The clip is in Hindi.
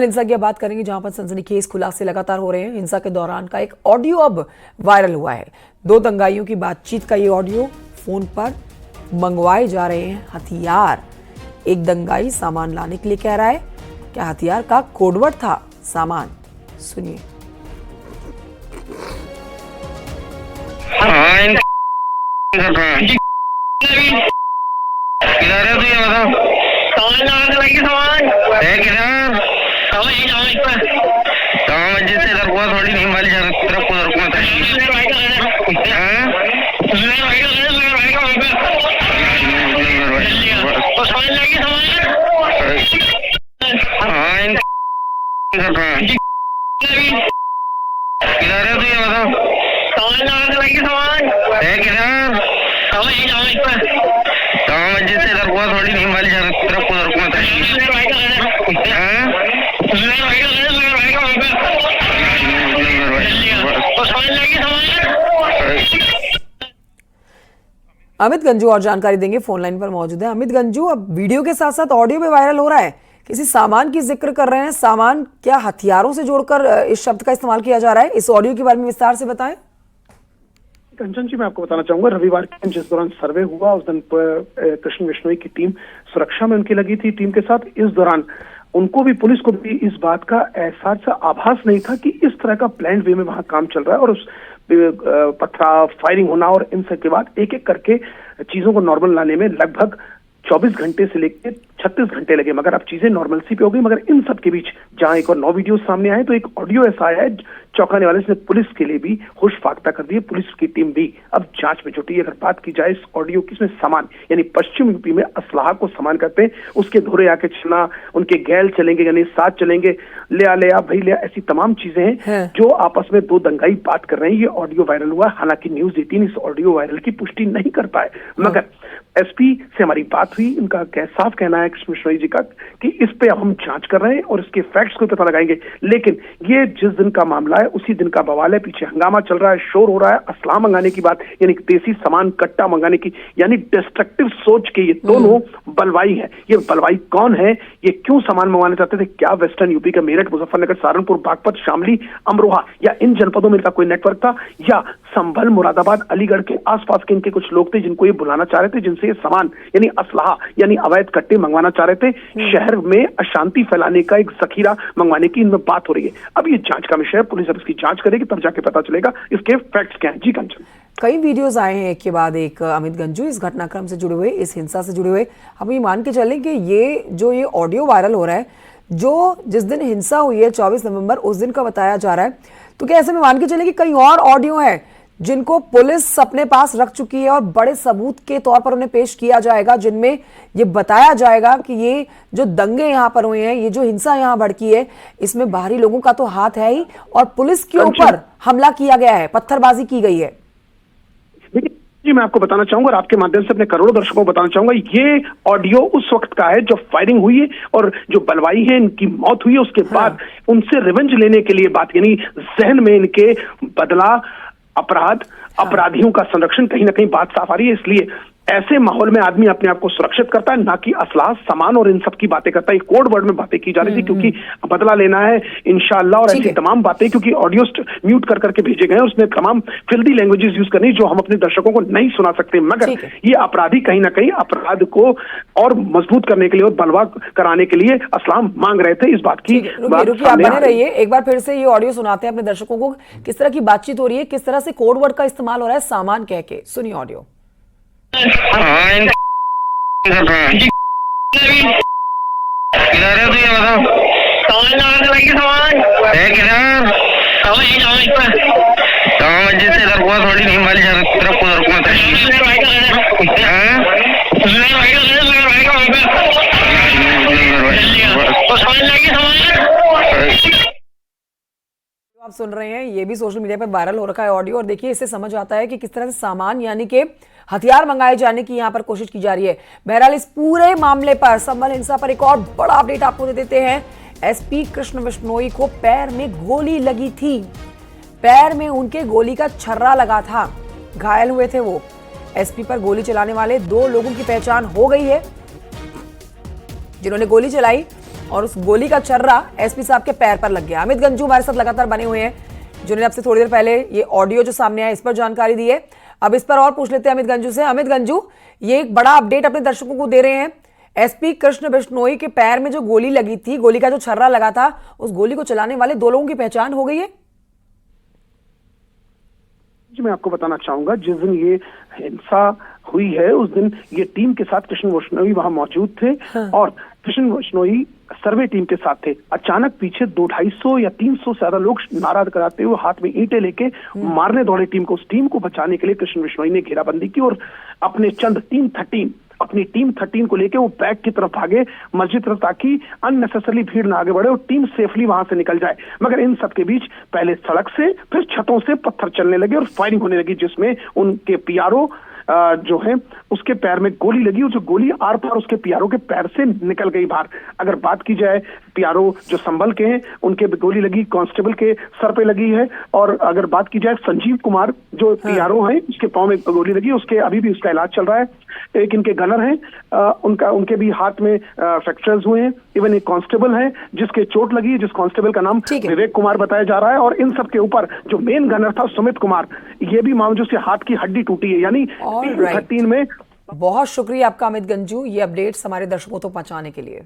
हिंसा की अब बात करेंगे, जहां पर सनसनीखेज खुलासे लगातार हो रहे हैं। हिंसा के दौरान का एक ऑडियो अब वायरल हुआ है। दो दंगाइयों की बातचीत का ये ऑडियो। फोन पर मंगवाए जा रहे हैं हथियार। एक दंगाई सामान लाने के लिए कह रहा है। क्या हथियार का कोडवर्ड था सामान? सुनिए। थोड़ी नहीं वाली तरफ को रुकना थोड़ी नहीं वाली तरफ को रुकना अमित गंजू और जानकारी देंगे, फोन लाइन पर मौजूद है। अमित गंजू, अब वीडियो के साथ साथ ऑडियो भी वायरल हो रहा है। किसी सामान की जिक्र कर रहे हैं। सामान क्या हथियारों से जोड़कर इस शब्द का इस्तेमाल किया जा रहा है? इस ऑडियो के बारे में विस्तार से बताएं। कंचन जी, मैं आपको बताना चाहूंगा, रविवार के दिन जिस दौरान सर्वे हुआ उस दिन पर कृष्ण बिश्नोई की टीम सुरक्षा में उनकी लगी थी टीम के साथ। इस दौरान उनको भी, पुलिस को भी इस बात का एहसास सा आभास नहीं था कि इस तरह का प्लान वे में वहां काम चल रहा है और उस पथराव, फायरिंग होना और इन सब के बाद एक एक करके चीजों को नॉर्मल लाने में लगभग 24 घंटे से लेकर 36 घंटे लगे, मगर अब चीजें नॉर्मलसी पे हो गई। मगर इन सब के बीच जहां एक और 9 वीडियो सामने आए तो एक ऑडियो ऐसा आया है चौंकाने वाले, इसने पुलिस के लिए भी होश फाख्ता कर दिए। पुलिस की टीम भी अब जांच में जुटी है। अगर बात की जाए इस ऑडियो की, इसमें सामान यानी पश्चिम यूपी में असलाह को सामान करते हैं, उसके धोरे आके चलना, उनके गैल चलेंगे यानी साथ चलेंगे, ले आ भाई ले, ऐसी तमाम चीजें हैं जो आपस में दो दंगाई बात कर रहे हैं। ये ऑडियो वायरल हुआ। हालांकि न्यूज 18 इस ऑडियो वायरल की पुष्टि नहीं कर पाए, मगर एसपी से हमारी बात हुई। उनका साफ कहना है कृष्ण बिश्नोई जी का कि इस पे अब हम जांच कर रहे हैं और इसके फैक्ट्स को पता लगाएंगे। लेकिन ये जिस दिन का मामला है उसी दिन का बवाल है। पीछे हंगामा चल रहा है, शोर हो रहा है। असलाह मंगाने की बात यानी देसी सामान कट्टा मंगाने की, यानी डिस्ट्रक्टिव सोच के ये दोनों बलवाई है। ये बलवाई कौन है? ये क्यों सामान मंगवाने चाहते थे? क्या वेस्टर्न यूपी का मेरठ, मुजफ्फरनगर, सहारनपुर, बागपत, शामली, अमरोहा या इन जनपदों में इनका कोई नेटवर्क था? या संभल, मुरादाबाद, अलीगढ़ के आसपास के इनके कुछ लोग थे जिनको ये बुलाना चाह रहे थे, जिनसे ये सामान यानी असलाह यानी अवैध कट्टे मंगवाना चाह रहे थे। शहर में अशांति फैलाने का एक जखीरा मंगवाने की इनमें बात हो रही है। अब ये जांच का विषय है। पुलिस अब इसकी जांच करेगी, तब जाके पता चलेगा इसके फैक्ट्स क्या हैं। जी कंचन, कई वीडियोस आए हैं एक के बाद एक अमित गंजू इस घटनाक्रम से जुड़े हुए, इस हिंसा से जुड़े हुए। हम ये मान के चलें कि ये ऑडियो वायरल हो रहा है, जो जिस दिन हिंसा हुई है 24 नवंबर, उस दिन का बताया जा रहा है। तो क्या ऐसे में मान के चलें कि कई और ऑडियो है जिनको पुलिस अपने पास रख चुकी है और बड़े सबूत के तौर पर उन्हें पेश किया जाएगा, जिनमें ये बताया जाएगा कि ये जो दंगे यहाँ पर हुए हैं, ये जो हिंसा यहाँ भड़की है, इसमें बाहरी लोगों का तो हाथ है ही और पुलिस के ऊपर हमला किया गया है, पत्थरबाजी की गई है। जी, मैं आपको बताना चाहूंगा और आपके माध्यम से अपने करोड़ों दर्शकों को बताना चाहूंगा, ये ऑडियो उस वक्त का है जो फायरिंग हुई है और जो बलवाई है, इनकी मौत हुई है। उसके बाद उनसे रिवेंज लेने के लिए बात, यानी जहन में इनके बदला, अपराध, अपराधियों का संरक्षण, कहीं ना कहीं बात साफ आ रही है। इसलिए ऐसे माहौल में आदमी अपने आप को सुरक्षित करता है, ना कि असलाह, सामान और इन सब की बातें करता है। कोड वर्ड में बातें की जा रही थी क्योंकि बदला लेना है इंशाअल्लाह और ऐसी तमाम बातें, क्योंकि ऑडियो म्यूट कर करके भेजे गए, उसमें तमाम फिल्दी लैंग्वेजेस यूज करनी जो हम अपने दर्शकों को नहीं सुना सकते। मगर ये अपराधी कहीं ना कहीं अपराध को और मजबूत करने के लिए और बलवा कराने के लिए असलाह मांग रहे थे। इस बात की बने रहिए। एक बार फिर से ये ऑडियो सुनाते हैं अपने दर्शकों को, किस तरह की बातचीत हो रही है, किस तरह से कोड वर्ड का इस्तेमाल हो रहा है सामान कह के। सुनिए ऑडियो। थोड़ी नहीं वाली तरफ को रुकना आप सुन रहे हैं, ये भी सोशल मीडिया पर वायरल हो रखा है ऑडियो। और देखिए, इससे समझ आता है कि किस तरह से सामान यानी कि हथियार मंगाए जाने की यहाँ पर कोशिश की जा रही है। बहरहाल इस पूरे मामले पर, संभल हिंसा पर एक और बड़ा अपडेट आपको दे देते हैं। एसपी कृष्ण बिश्नोई को पैर में गोली लगी थी, पैर में उनके गोली का छर्रा लगा था, घायल हुए थे वो। एसपी पर गोली चलाने वाले 2 लोगों की पहचान हो गई है जिन्होंने गोली चलाई। और उस गोली का छर्रा एसपी साहब के पैर पर लग गया। अमित गंजू हमारे साथ लगातार बने हुए हैं, जिन्होंने आपसे थोड़ी देर पहले ये ऑडियो जो सामने आया इस पर जानकारी दी है। अब इस पर और पूछ लेते हैं अमित गंजू से। अमित गंजू, ये एक बड़ा अपडेट अपने दर्शकों को दे रहे हैं, एसपी कृष्ण बिश्नोई के पैर में जो गोली लगी थी, गोली का जो छर्रा लगा था, उस गोली को चलाने वाले 2 लोगों की पहचान हो गई है। जी मैं आपको बताना चाहूंगा, जिस दिन ये हिंसा हुई है उस दिन ये टीम के साथ कृष्ण बिश्नोई वहां मौजूद थे। और कृष्ण बिश्नोई सर्वे टीम के साथ थे। अचानक पीछे 200-250 या 300 से ज्यादा लोग नारा कराते हुए हाथ में ईंटें लेके मारने दौड़े टीम को। उस टीम को बचाने के लिए कृष्ण बिश्नोई ने घेराबंदी की और अपने चंद अपनी टीम 13 को लेके वो बैक की तरफ भागे मस्जिद तरफ, ताकि अननेसेसरली भीड़ ना आगे बढ़े और टीम सेफली वहां से निकल जाए। मगर इन सब के बीच पहले सड़क से फिर छतों से पत्थर चलने लगे और फायरिंग होने लगी, जिसमें उनके पीआरओ जो है उसके पैर में गोली लगी और जो गोली आर पार उसके पीआरओ के पैर से निकल गई बाहर। अगर बात की जाए पीआरओ जो संभल के हैं उनके भी गोली लगी, कांस्टेबल के सर पे लगी है। और अगर बात की जाए संजीव कुमार जो पीआरओ हैं उसके पांव में गोली लगी, उसके अभी भी उसका इलाज चल रहा है। एक इनके गनर हैं, उनके भी हाथ में फ्रैक्चर्स हुए हैं। इवन एक कांस्टेबल है जिसके चोट लगी है, जिस कांस्टेबल का नाम विवेक कुमार बताया जा रहा है। और इन सब के ऊपर जो मेन गनर था सुमित कुमार, ये भी मामूल से हाथ की हड्डी टूटी है। यानी 13 में। बहुत शुक्रिया आपका अमित गंजू, ये अपडेट्स हमारे दर्शकों तक पहुंचाने के लिए।